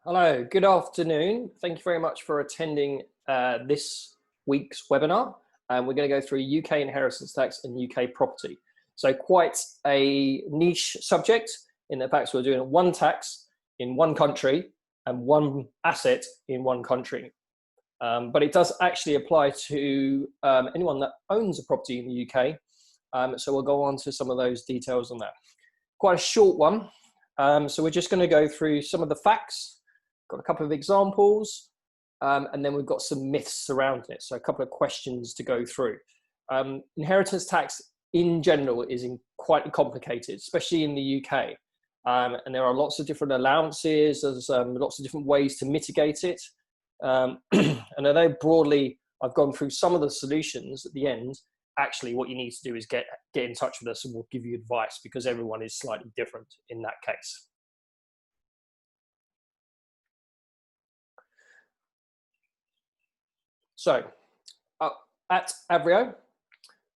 Hello, good afternoon. Thank you very much for attending this week's webinar. We're going to go through UK inheritance tax and UK property. So quite a niche subject in the fact we're doing one tax in one country and one asset in one country. But it does actually apply to anyone that owns a property in the UK. So we'll go on to some of those details on that. Quite a short one. So we're just going to go through some of the facts. Got a couple of examples, and then we've got some myths around it. So a couple of questions to go through. Inheritance tax in general is quite complicated, especially in the UK. And there are lots of different allowances, there's lots of different ways to mitigate it. And although broadly I've gone through some of the solutions at the end, actually what you need to do is get in touch with us and we'll give you advice because everyone is slightly different in that case. So at Avrio,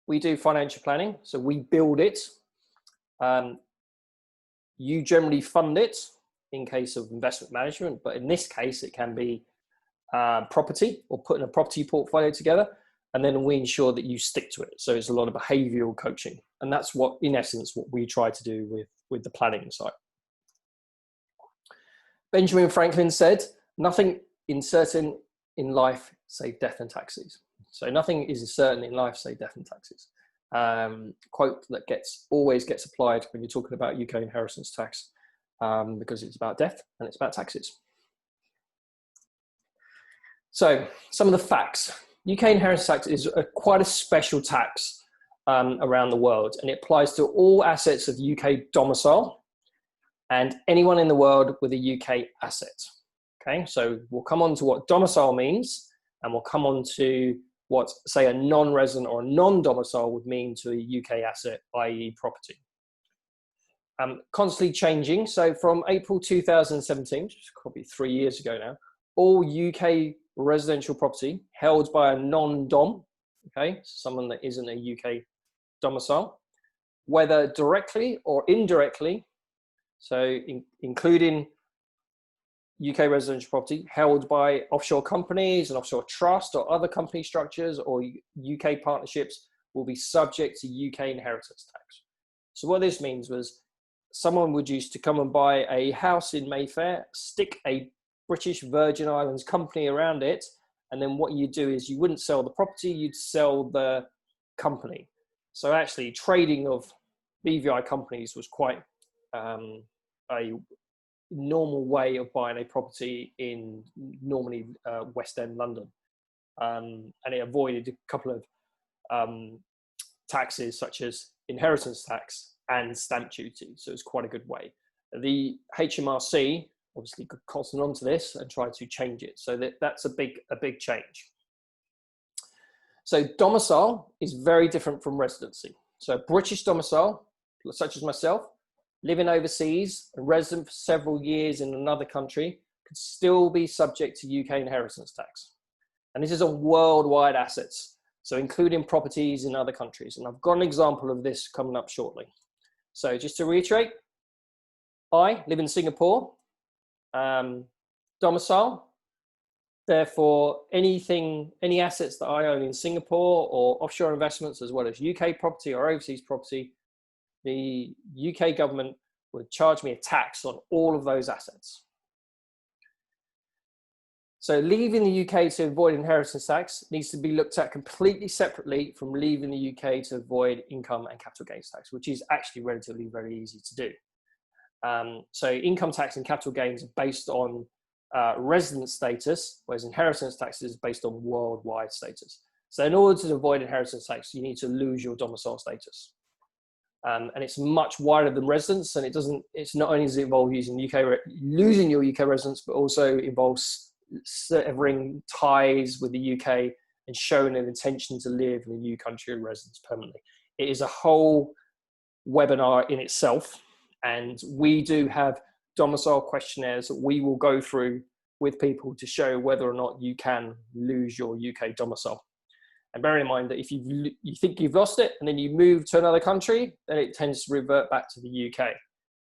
we do financial planning. So we build it. You generally fund it in case of investment management, but in this case, it can be property or putting a property portfolio together. And then we ensure that you stick to it. So it's a lot of behavioral coaching. And that's what, in essence, what we try to do with the planning side. Benjamin Franklin said, "Nothing is certain in life save death and taxes." So nothing is certain in life save death and taxes. Quote that always gets applied when you're talking about UK inheritance tax, because it's about death and it's about taxes. So some of the facts. UK inheritance tax is quite a special tax around the world, and it applies to all assets of UK domicile and anyone in the world with a UK asset. Okay, so we'll come on to what domicile means, and we'll come on to what, say, a non-resident or a non-domicile would mean to a UK asset, i.e. property. Constantly changing. So from April 2017, which is probably 3 years ago now, all UK residential property held by a non-dom, okay, someone that isn't a UK domicile, whether directly or indirectly, so including UK residential property held by offshore companies and offshore trust or other company structures or UK partnerships, will be subject to UK inheritance tax. So what this means was someone would used to come and buy a house in Mayfair, stick a British Virgin Islands company around it, and then what you do is you wouldn't sell the property, you'd sell the company. So actually trading of BVI companies was quite a normal way of buying a property in normally West End London, and it avoided a couple of taxes such as inheritance tax and stamp duty, so it's quite a good way. The HMRC obviously could cotton onto this and try to change it, so that's a big change. So domicile is very different from residency. So British domicile, such as myself, living overseas and resident for several years in another country, could still be subject to UK inheritance tax. And this is on worldwide assets, so including properties in other countries. And I've got an example of this coming up shortly. So just to reiterate, I live in Singapore, domicile. Therefore, any assets that I own in Singapore or offshore investments, as well as UK property or overseas property, the UK government would charge me a tax on all of those assets. So leaving the UK to avoid inheritance tax needs to be looked at completely separately from leaving the UK to avoid income and capital gains tax, which is actually relatively very easy to do. So income tax and capital gains are based on resident status, whereas inheritance tax is based on worldwide status. So in order to avoid inheritance tax, you need to lose your domicile status. And it's much wider than residence, and it's not only does it involve losing your UK residence, but also involves severing ties with the UK and showing an intention to live in a new country of residence permanently. It is a whole webinar in itself, and we do have domicile questionnaires that we will go through with people to show whether or not you can lose your UK domicile. And bear in mind that if you think you've lost it and then you move to another country, then it tends to revert back to the UK.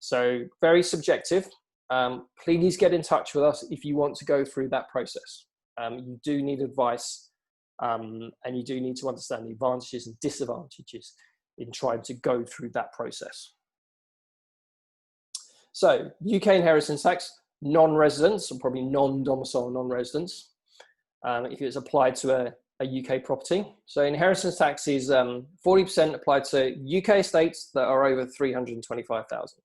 So very subjective. please get in touch with us if you want to go through that process. You do need advice, and you do need to understand the advantages and disadvantages in trying to go through that process. So UK inheritance tax, non-residents, or probably non-domicile non-residents, if it's applied to a UK property. So inheritance tax is 40% applied to UK estates that are over 325,000.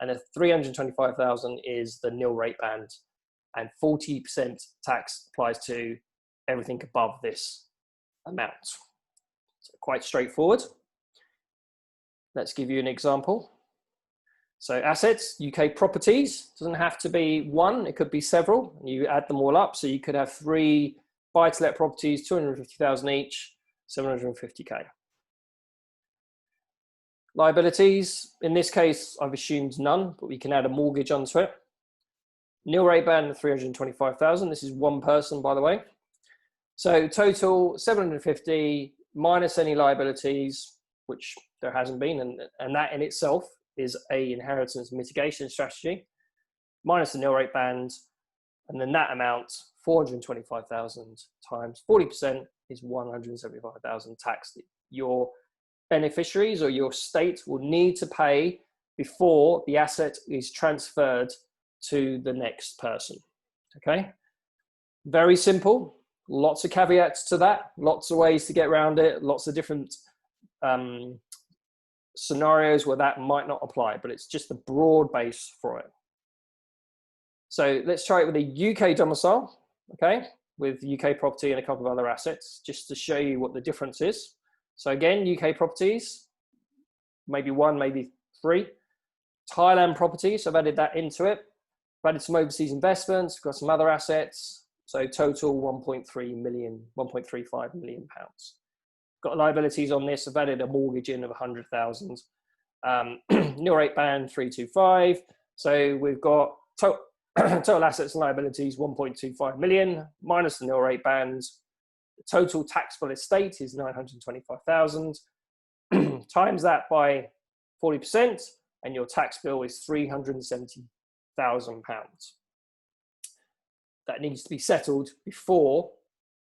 And the 325,000 is the nil rate band, and 40% tax applies to everything above this amount. So quite straightforward. Let's give you an example. So assets, UK properties, doesn't have to be one, it could be several. You add them all up. So you could have 3 buy-to-let properties, 250,000 each, 750K. Liabilities, in this case, I've assumed none, but we can add a mortgage onto it. Nil rate band, 325,000. This is one person, by the way. So total 750 minus any liabilities, which there hasn't been, and that in itself is a inheritance mitigation strategy, minus the nil rate band, and then that amount, 425,000 times 40% is 175,000 tax that your beneficiaries or your state will need to pay before the asset is transferred to the next person. Okay, very simple. Lots of caveats to that, lots of ways to get around it, lots of different scenarios where that might not apply, but it's just the broad base for it. So let's try it with a UK domicile, okay, with UK property and a couple of other assets, just to show you what the difference is. So again, UK properties, maybe 1, maybe 3. Thailand properties, I've added that into it. I've added some overseas investments, got some other assets. So total 1.3 million, 1.35 million pounds. Got liabilities on this. I've added a mortgage in of 100,000. Nil rate band 325. So we've got total assets and liabilities 1.25 million minus the nil rate band. The total taxable estate is 925,000. Times that by 40%, and your tax bill is 370,000 pounds. That needs to be settled before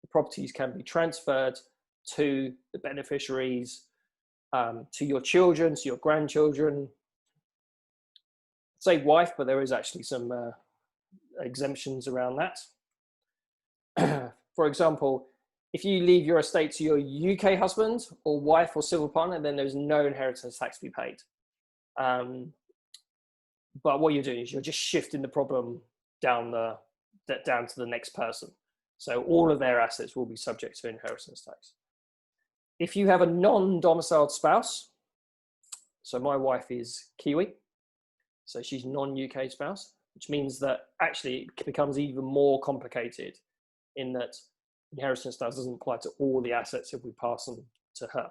the properties can be transferred to the beneficiaries, to your children, to your grandchildren. I'd say wife, but there is actually some exemptions around that. For example, if you leave your estate to your UK husband or wife or civil partner, then there's no inheritance tax to be paid. But what you're doing is you're just shifting the problem down to the next person. So all of their assets will be subject to inheritance tax. If you have a non-domiciled spouse, so my wife is Kiwi, so she's non-UK spouse, which means that actually it becomes even more complicated in that inheritance tax doesn't apply to all the assets if we pass them to her.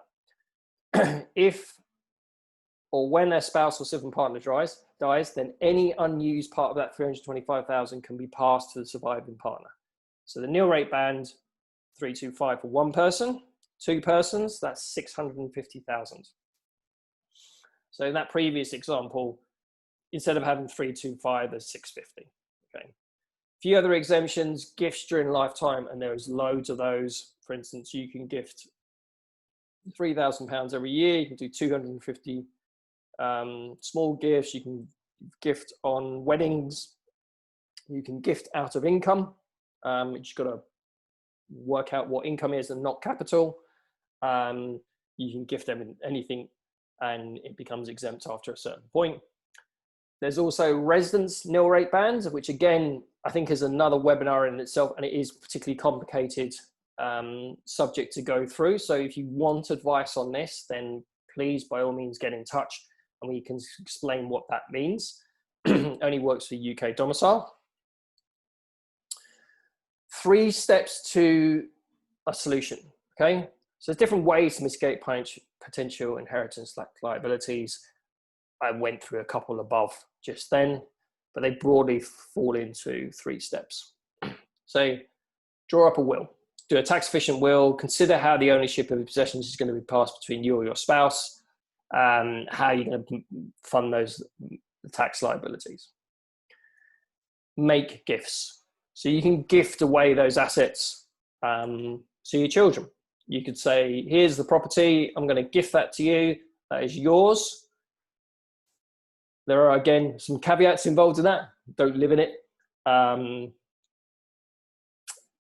If or when a spouse or civil partner dies, then any unused part of that 325,000 can be passed to the surviving partner. So the nil rate band, 325 for one person, 2 persons, that's 650,000. So in that previous example, instead of having 325, there's 650. Okay. A few other exemptions, gifts during lifetime, and there's loads of those. For instance, you can gift £3,000 every year. You can do 250 small gifts. You can gift on weddings. You can gift out of income. You just got to work out what income is and not capital. You can gift them anything and it becomes exempt after a certain point. There's also residence nil rate bands, which again, I think is another webinar in itself, and it is particularly complicated subject to go through. So if you want advice on this, then please, by all means, get in touch and we can explain what that means. Only works for UK domicile. 3 steps to a solution, okay? So there's different ways to mitigate potential inheritance liabilities. I went through a couple above just then, but they broadly fall into 3 steps. So draw up a will, do a tax efficient will, consider how the ownership of the possessions is going to be passed between you or your spouse, how you're going to fund those tax liabilities. make gifts. So you can gift away those assets to your children. You could say, here's the property, I'm going to gift that to you, that is yours. There are, again, some caveats involved in that. Don't live in it.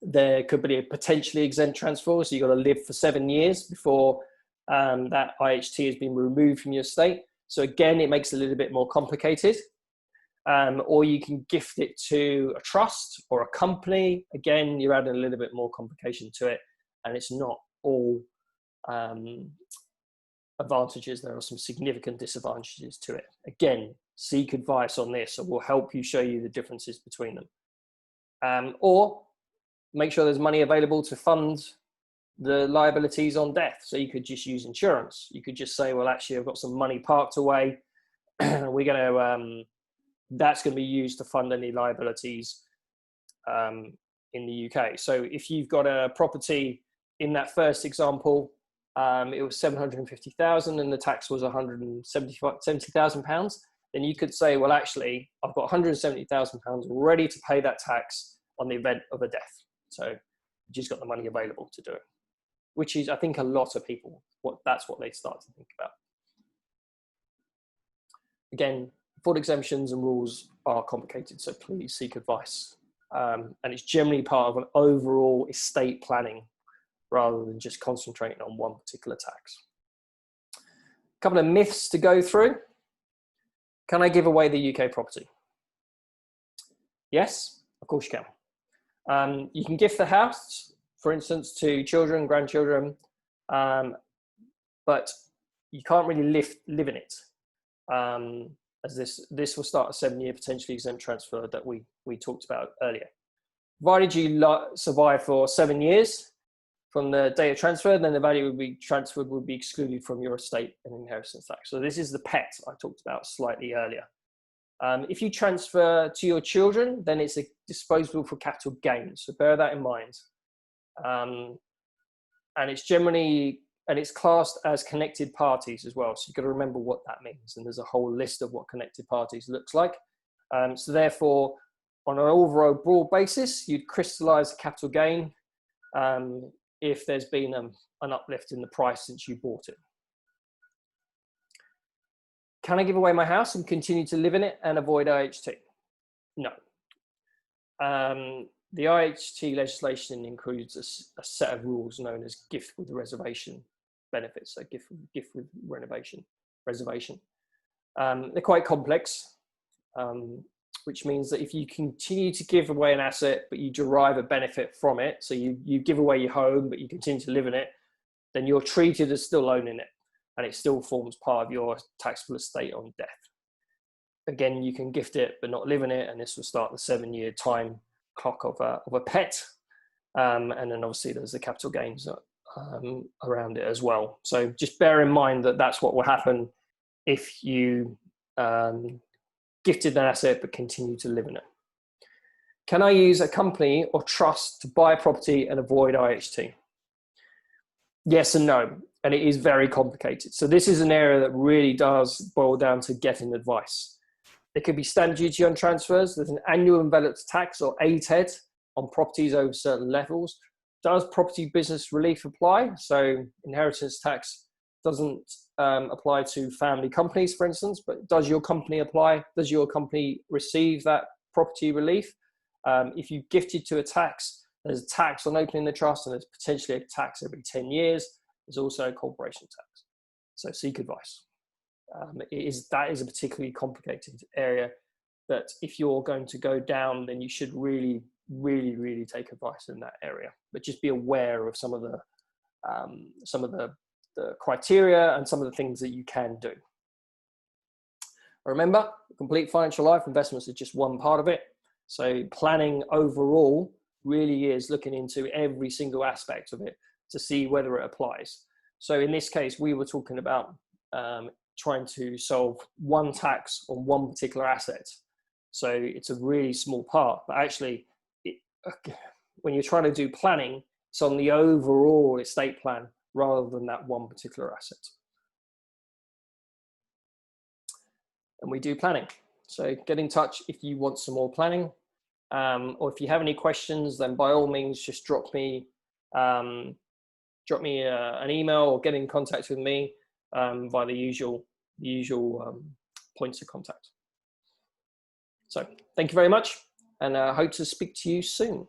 There could be a potentially exempt transfer, so you've got to live for 7 years before that IHT has been removed from your estate. So again, it makes it a little bit more complicated. Or you can gift it to a trust or a company. Again, you're adding a little bit more complication to it, and it's not all advantages. There are some significant disadvantages to it. Again, seek advice on this, and we'll help you show you the differences between them. Or make sure there's money available to fund the liabilities on death. So you could just use insurance. You could just say, well, actually, I've got some money parked away. We're going to, that's going to be used to fund any liabilities in the UK. So if you've got a property in that first example, it was 750,000 and the tax was 170,000 pounds, then you could say, well, actually, I've got 170,000 pounds ready to pay that tax on the event of a death. So you just got the money available to do it, which is, I think, a lot of people, that's what they start to think about. Again, full exemptions and rules are complicated, so please seek advice. And it's generally part of an overall estate planning rather than just concentrating on one particular tax. A couple of myths to go through. Can I give away the UK property? Yes, of course you can. You can gift the house, for instance, to children, grandchildren, but you can't really live in it. As this will start a 7-year potentially exempt transfer that we talked about earlier. Provided you survive for 7 years from the date of transfer, then the value would be transferred would be excluded from your estate and inheritance tax. So this is the pet I talked about slightly earlier. If you transfer to your children, then it's disposable for capital gains. So bear that in mind. And it's generally, and it's classed as connected parties as well. So you've got to remember what that means. And there's a whole list of what connected parties looks like. So therefore, on an overall broad basis, you'd crystallize a capital gain if there's been an uplift in the price since you bought it. Can I give away my house and continue to live in it and avoid IHT? No. The IHT legislation includes a set of rules known as gift with reservation benefits, so gift with reservation. They're quite complex, which means that if you continue to give away an asset, but you derive a benefit from it, so you give away your home, but you continue to live in it, then you're treated as still owning it, and it still forms part of your taxable estate on death. Again, you can gift it, but not live in it, and this will start the 7-year time clock of a pet. And then obviously there's the capital gains around it as well. So just bear in mind that that's what will happen if you gifted an asset but continue to live in it. Can I use a company or trust to buy property and avoid IHT? Yes and no, and it is very complicated. So this is an area that really does boil down to getting advice. There could be stamp duty on transfers. There's an annual enveloped tax or ATED on properties over certain levels. Does property business relief apply? So inheritance tax doesn't apply to family companies, for instance, but does your company apply? Does your company receive that property relief? If you gifted to a tax, there's a tax on opening the trust, and there's potentially a tax every 10 years. There's also a corporation tax. So seek advice. That is a particularly complicated area that if you're going to go down, then you should really, really, really take advice in that area. But just be aware of some of the criteria and some of the things that you can do. Remember, complete financial life investments is just one part of it. So planning overall really is looking into every single aspect of it to see whether it applies. So in this case, we were talking about trying to solve one tax on one particular asset. So it's a really small part, but actually when you're trying to do planning, it's on the overall estate plan rather than that one particular asset. And we do planning. So get in touch if you want some more planning. Or if you have any questions, then by all means, just drop me an email or get in contact with me via the usual points of contact. So thank you very much, and I hope to speak to you soon.